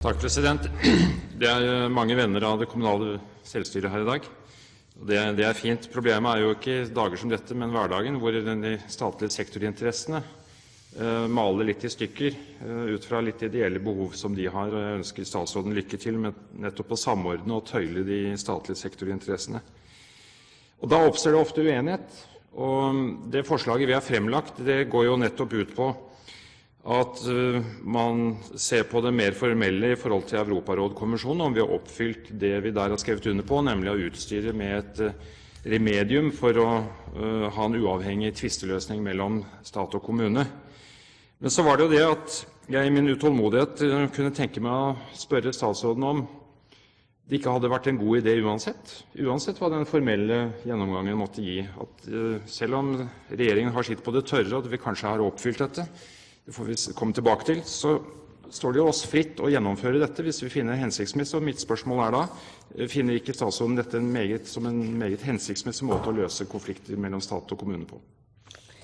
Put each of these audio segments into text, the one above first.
Takk, president. Det mange venner av det kommunale selvstyret her i dag. Det fint. Problemet jo ikke dager som dette, men hverdagen, hvor de statlige sektorinteressene maler litt i stykker ut fra litt ideelle behov som de har. Og jeg ønsker statsråden lykke til med nettopp å samordne og tøyle de statlige sektorinteressene. Og da oppstår det ofte uenighet. Og det forslaget vi har fremlagt, det går jo nettopp ut på at man ser på det mer formelle i forhold til Europarådkonvensjonen, om vi har oppfylt det vi der har skrevet under på, nemlig å utstyre med et remedium for å ha en uavhengig tvisteløsning mellom stat og kommune. Men så var det jo det at jeg i min utålmodighet kunne tenke meg å spørre statsråden om det ikke hadde vært en god idé uansett hva den formelle gjennomgangen måtte gi. At selv om regjeringen har sitt på det tørre, og vi kanskje har oppfylt dette, det får vi komme tilbake til, så står det jo oss fritt å gjennomføre dette hvis vi finner hensiktsmessig. Og mitt spørsmål da, finner ikke statsråden dette som en meget hensiktsmessig måte å løse konflikter mellom stat og kommune på?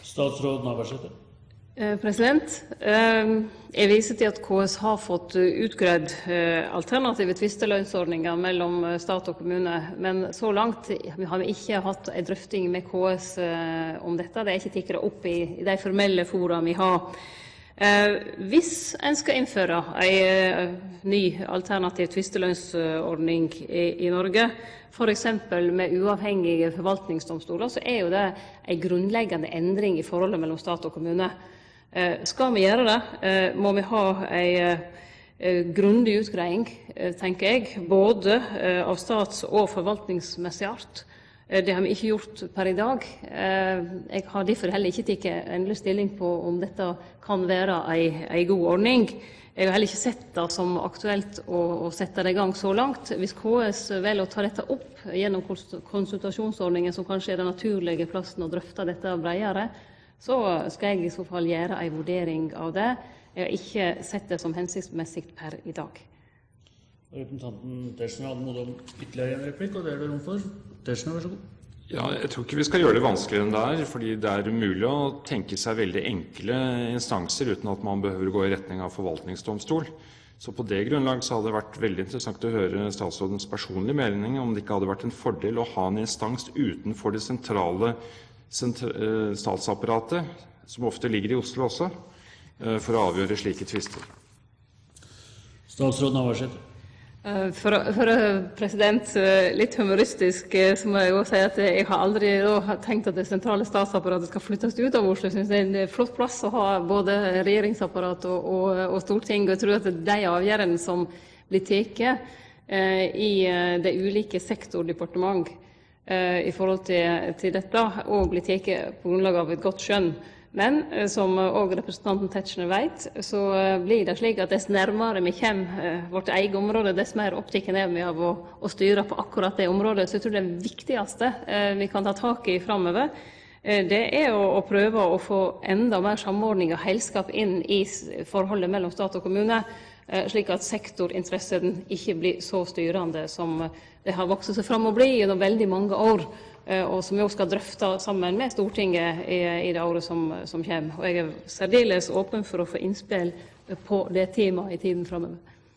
Statsråd Navarsete. Jeg viser til at KS har fått utgredd alternative tvistelønnsordninger mellom stat og kommune, men så langt har vi ikke hatt en drøfting med KS om dette. Det ikke tikret opp i de formelle fora vi har. Hvis en skal innføre en ny alternativ tvistelønnsordning i Norge, for eksempel med uavhengige forvaltningsdomstoler, så jo det en grunnleggende endring i forholdet mellom stat og kommune. Skal vi gjøre det, må vi ha en grundig utgreiing, tenker jeg, både av stats- og forvaltningsmessig art. Det har vi ikke gjort per i dag. Jeg har derfor heller ikke tatt endelig stilling på om dette kan være en god ordning. Jeg har heller ikke sett det som aktuelt å sette det i gang så langt. Hvis KS velger å ta dette opp gjennom konsultasjonsordningen, som kanskje den naturlige plassen å drøfte dette bredere, så skal jeg i så fall gjøre en vurdering av det. Jeg har ikke sett det som hensiktsmessig per i dag. Representanten Tetzschner anmodet om ytterligere en replikk, og det det rom for. Tetzschner, vær så god. Ja, jeg tror ikke vi skal gjøre det vanskeligere enn det fordi det umulig å tenke seg veldig enkle instanser uten at man behøver gå i retning av forvaltningsdomstol. Så på det grunnlag så hadde det vært veldig interessant å høre statsrådens personlige mening om det ikke hadde vært en fordel å ha en instans utenfor det sentrale statsapparatet, som ofte ligger i Oslo også, for å avgjøre slike tvister. Statsråd Navarsete. Litt humoristisk så må jeg jo si at jeg har aldri tenkt at det sentrale statsapparatet skal flyttes ut av Oslo. Jeg synes det en flott plass å ha både regjeringsapparat og storting. Jeg tror at de avgjørelsene som blir tatt i de ulike sektordepartement i forhold til dette, og blir tatt på grunnlag av et godt skjønn. Men som også representanten Tetzschner vet, så blir det slik at dess nærmere vi kommer vårt eget område, dess mer opptatt vi av å styre på akkurat det området. Så jeg tror det viktigste vi kan ta tak i fremover, det å prøve å få enda mer samordning og helskap inn i forholdet mellom stat og kommune, slik at sektorinteressen ikke blir så styrende som det har vokst seg fram å bli gjennom veldig mange år, og som vi også skal drøfte sammen med Stortinget i det året som kommer. Og jeg særdeles åpen for å få innspill på det temaet i tiden fremover.